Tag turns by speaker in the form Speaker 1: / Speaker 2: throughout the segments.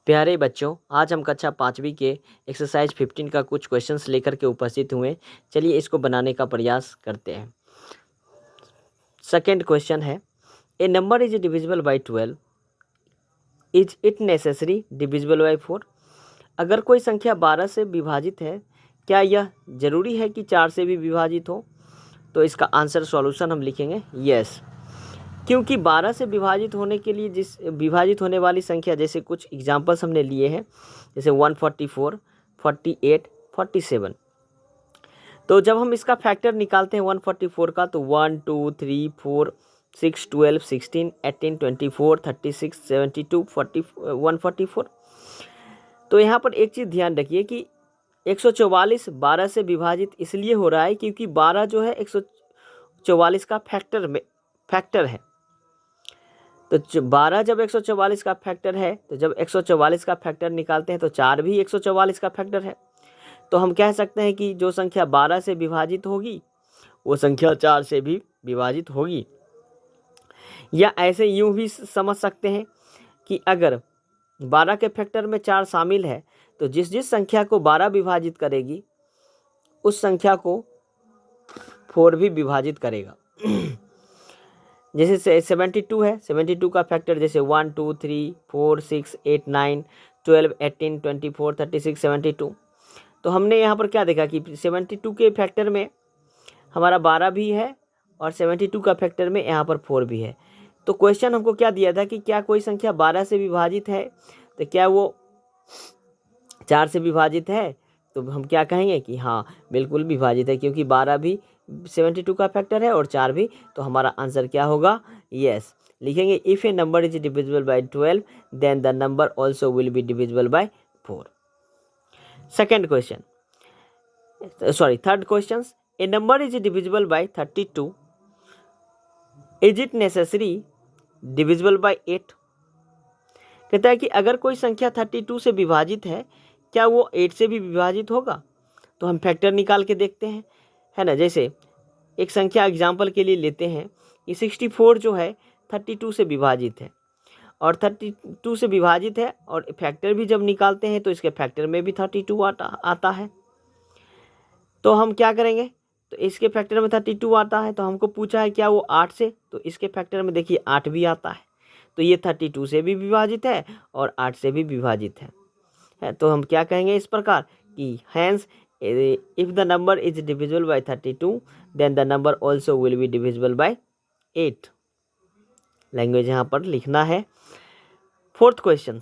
Speaker 1: प्यारे बच्चों, आज हम कक्षा 5वीं के एक्सरसाइज 15 का कुछ क्वेश्चंस लेकर के उपस्थित हुए। चलिए इसको बनाने का प्रयास करते हैं। सेकंड क्वेश्चन है, a number is divisible by 12, is it necessary divisible by 4? अगर कोई संख्या 12 से विभाजित है, क्या यह जरूरी है कि 4 से भी विभाजित हो? तो इसका आंसर सॉल्यूशन हम लिखेंगे यस, क्योंकि 12 से विभाजित होने के लिए विभाजित होने वाली संख्या, जैसे कुछ एग्जांपल्स हमने लिए हैं, जैसे 144, 48, 47। तो जब हम इसका फैक्टर निकालते हैं 144 का, तो 1 2 3 4 6 12 16 18 24 36 72 40 144। तो यहाँ पर एक चीज़ ध्यान रखिए कि 144 12 से विभाजित इसलिए हो रहा है क्योंकि 12 जो है 144 का फैक्टर है। तो 12 जब 144 का फैक्टर है, तो जब 144 का फैक्टर निकालते हैं तो 4 भी 144 का फैक्टर है। तो हम कह सकते हैं कि जो संख्या 12 से विभाजित होगी वो संख्या 4 से भी विभाजित होगी। या ऐसे यूं भी समझ सकते हैं कि अगर 12 के फैक्टर में 4 शामिल है, तो जिस जिस संख्या को 12 विभाजित करेगी उस संख्या को 4 भी विभाजित करेगा। जैसे 72 है, 72 का फैक्टर जैसे 1 2 3 4 6 8 9 12 18 24 36 72। तो हमने यहाँ पर क्या देखा कि 72 के फैक्टर में हमारा 12 भी है और 72 का फैक्टर में यहाँ पर 4 भी है। तो क्वेश्चन हमको क्या दिया था कि क्या कोई संख्या 12 से विभाजित है, तो क्या वो 4 से विभाजित है? तो हम क्या कहेंगे कि हाँ बिल्कुल विभाजित है, क्योंकि 12 भी 72 का फैक्टर है और 4 भी। तो हमारा आंसर क्या होगा? यस लिखेंगे, if a number is divisible by 12 then the number also will be divisible by 4। Second question, third question, a number is divisible by 32, is it necessary divisible by 8? कहता है कि अगर कोई संख्या 32 से विभाजित है, क्या वो 8 से भी विभाजित होगा? तो हम फैक्टर निकाल के देखते हैं, है ना। जैसे एक संख्या एग्जाम्पल के लिए लेते हैं, ये 64 जो है 32 से विभाजित है और 32 से विभाजित है, और फैक्टर भी जब निकालते हैं तो इसके फैक्टर में भी 32 आता है। तो हम क्या करेंगे, तो इसके फैक्टर में 32 आता है, तो हमको पूछा है क्या वो 8 से, तो इसके फैक्टर में देखिए 8 भी आता है। तो ये 32 से भी विभाजित है और 8 से भी विभाजित है। तो हम क्या कहेंगे इस प्रकार कि hence if the number is divisible by 32 then the number also will be divisible by 8। Language यहाँ पर लिखना है। फोर्थ क्वेश्चन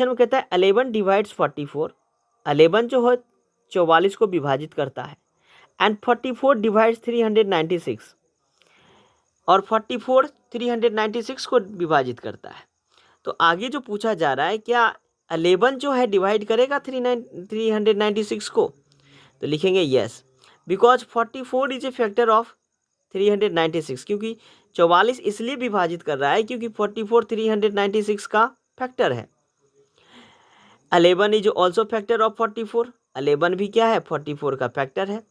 Speaker 1: में कहता है 11 डिवाइड्स 44। 11 जो है 44 को विभाजित करता है, एंड 44 डिवाइड्स 396, और 44 396 को विभाजित करता है। तो आगे जो पूछा जा रहा है, क्या 11 जो है डिवाइड करेगा 396 को? तो लिखेंगे yes, because 44 is a factor of 396, क्योंकि 44 इसलिए विभाजित कर रहा है क्योंकि 44 396 का फैक्टर है। 11 इज ऑल्सो फैक्टर ऑफ 44, 11 भी क्या है? 44 का फैक्टर है।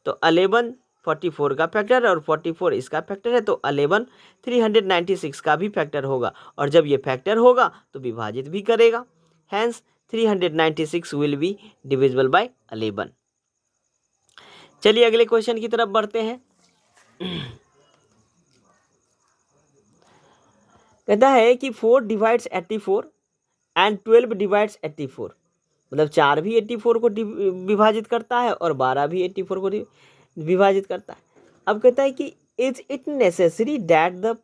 Speaker 1: तो 11 44 का फैक्टर है और 44 इसका फैक्टर है, तो 11 396 का भी फैक्टर होगा, और जब ये फैक्टर होगा तो विभाजित भी करेगा। Hence 396 will be divisible by 11। चलिए अगले क्वेश्चन की तरफ बढ़ते हैं। कहता है कि 4 डिवाइड्स 84 एंड 12 डिवाइड्स 84, मतलब 4 भी 84 को विभाजित करता है और 12 भी 84 को विभाजित करता है। अब कहता है कि is it necessary that the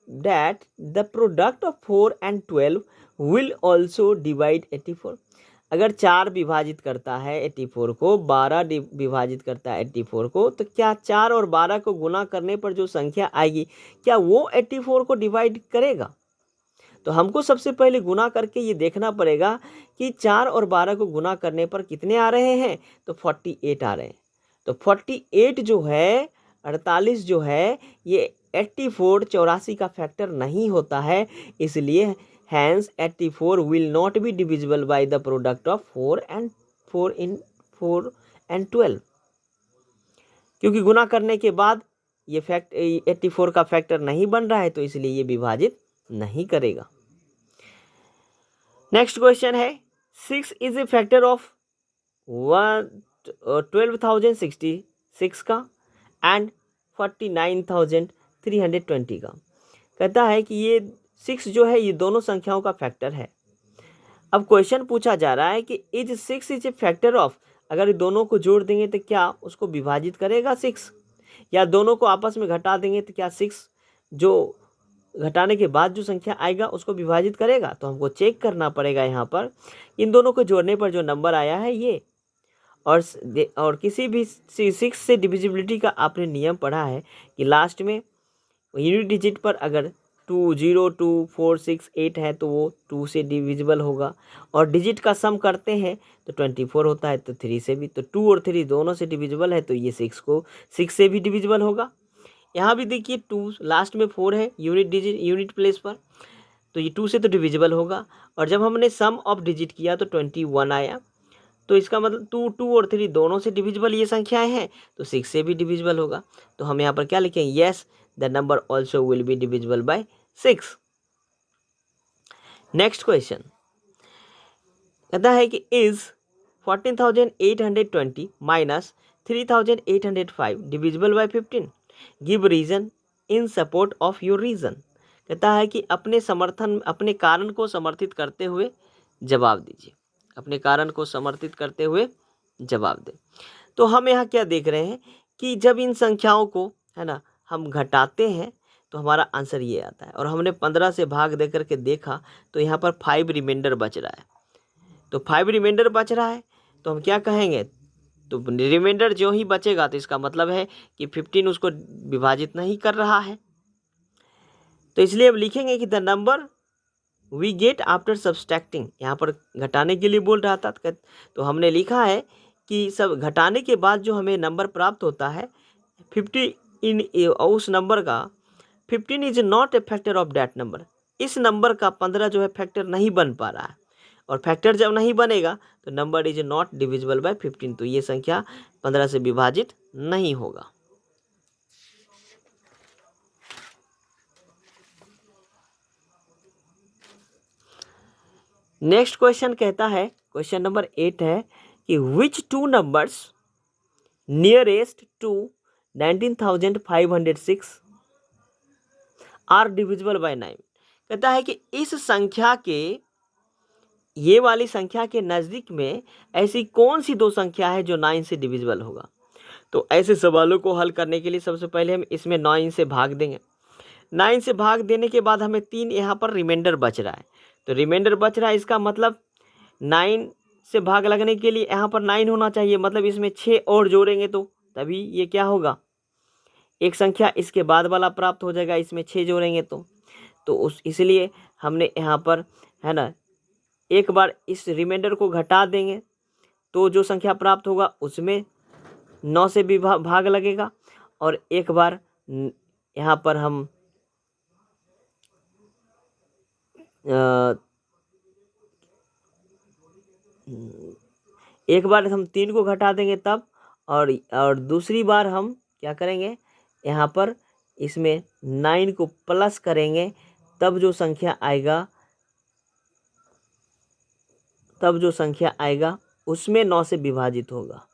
Speaker 1: product of 4 and 12 will also divide 84? अगर 4 विभाजित करता है 84 को, 12 विभाजित करता है 84 को, तो क्या 4 और 12 को गुना करने पर जो संख्या आएगी, क्या वो 84 को डिवाइड करेगा? तो हमको सबसे पहले गुना करके ये देखना पड़ेगा कि 4 और 12 को गुना करने पर कितने आ रहे हैं, तो 48 आ रहे हैं। तो 48 जो है, 48 जो है, ये 84 84 का फैक्टर नहीं होता है, इसलिए hence 84 will not be divisible by the product of 4 and 12, क्योंकि गुना करने के बाद ये 84 का फैक्टर नहीं बन रहा है, तो इसलिए ये विभाजित नहीं करेगा। नेक्स्ट क्वेश्चन है 6 इज ए फैक्टर ऑफ 12,066 का एंड 49,320 का। कहता है कि ये 6 जो है ये दोनों संख्याओं का फैक्टर है। अब क्वेश्चन पूछा जा रहा है कि is 6 is a factor of, अगर दोनों को जोड़ देंगे तो क्या उसको विभाजित करेगा 6, या दोनों को आपस में घटा देंगे तो क्या 6 जो घटाने के बाद जो संख्या आएगा उसको विभाजित करेगा। तो हमको चेक करना पड़ेगा यहाँ पर इन दोनों को जोड़ने पर जो नंबर आया है ये, और किसी भी 6 से डिविजिबिलिटी का आपने नियम पढ़ा है कि लास्ट में यूनिट डिजिट पर अगर 2 0 2 4 6 8 है तो वो 2 से डिविजिबल होगा, और डिजिट का सम करते हैं तो 24 होता है, तो 3 से भी, तो 2 और 3 दोनों से डिविजिबल है तो ये 6 से भी डिविजिबल होगा। यहाँ भी देखिए 2 लास्ट में 4 है यूनिट प्लेस पर, तो ये 2 से तो डिविजिबल होगा, और जब हमने सम ऑफ डिजिट किया तो 21 आया, तो इसका मतलब 2 और 3 दोनों से डिविजिबल ये संख्याएं हैं तो 6 से भी डिविजिबल होगा। तो हम यहाँ पर क्या लिखेंगे, yes the number also will be divisible by 6। Next question कहता है कि is 14,820 minus 3,805 divisible by 15, give reason in support of your reason. कहता है कि अपने कारण को समर्थित करते हुए जवाब दीजिए, अपने कारण को समर्थित करते हुए जवाब दें। तो हम यहाँ क्या देख रहे हैं कि जब इन संख्याओं को है ना हम घटाते हैं तो हमारा आंसर ये आता है, और हमने 15 से भाग दे करके देखा तो यहाँ पर 5 रिमाइंडर बच रहा है, तो 5 रिमाइंडर बच रहा है तो हम क्या कहेंगे, तो रिमाइंडर जो ही बचेगा तो इसका मतलब है कि 15 उसको विभाजित नहीं कर रहा है, तो इसलिए अब लिखेंगे कि the number we get after subtracting, यहाँ पर घटाने के लिए बोल रहा था, तो हमने लिखा है कि सब घटाने के बाद जो हमें नंबर प्राप्त होता है 50 इन उस नंबर का 15 is not a factor of that number, इस नंबर का 15 जो है फैक्टर नहीं बन पा रहा है, और फैक्टर जब नहीं बनेगा तो number is not divisible by 15, तो ये संख्या 15 से विभाजित नहीं होगा। नेक्स्ट क्वेश्चन कहता है, क्वेश्चन नंबर 8 है कि which two numbers nearest to 19,506 are divisible by 9। कहता है कि इस संख्या के, ये वाली संख्या के नज़दीक में ऐसी कौन सी दो संख्या है जो 9 से डिविजिबल होगा। तो ऐसे सवालों को हल करने के लिए सबसे पहले हम इसमें 9 से भाग देंगे, 9 से भाग देने के बाद हमें 3 यहाँ पर रिमाइंडर बच रहा है, तो रिमाइंडर बच रहा है इसका मतलब 9 से भाग लगने के लिए यहाँ पर 9 होना चाहिए, मतलब इसमें 6 और जोड़ेंगे तो तभी ये क्या होगा, एक संख्या इसके बाद वाला प्राप्त हो जाएगा, इसमें 6 जोड़ेंगे तो उस इसलिए हमने यहाँ पर है ना एक बार इस रिमाइंडर को घटा देंगे तो जो संख्या प्राप्त होगा उसमें 9 से भी भाग लगेगा, और एक बार यहाँ पर हम एक बार हम 3 को घटा देंगे तब, और दूसरी बार हम क्या करेंगे, यहाँ पर इसमें 9 को प्लस करेंगे तब जो संख्या आएगा उसमें 9 से विभाजित होगा।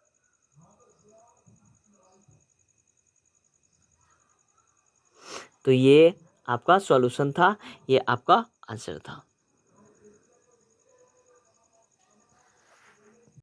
Speaker 1: तो ये आपका सॉल्यूशन था, ये आपका आंसर था।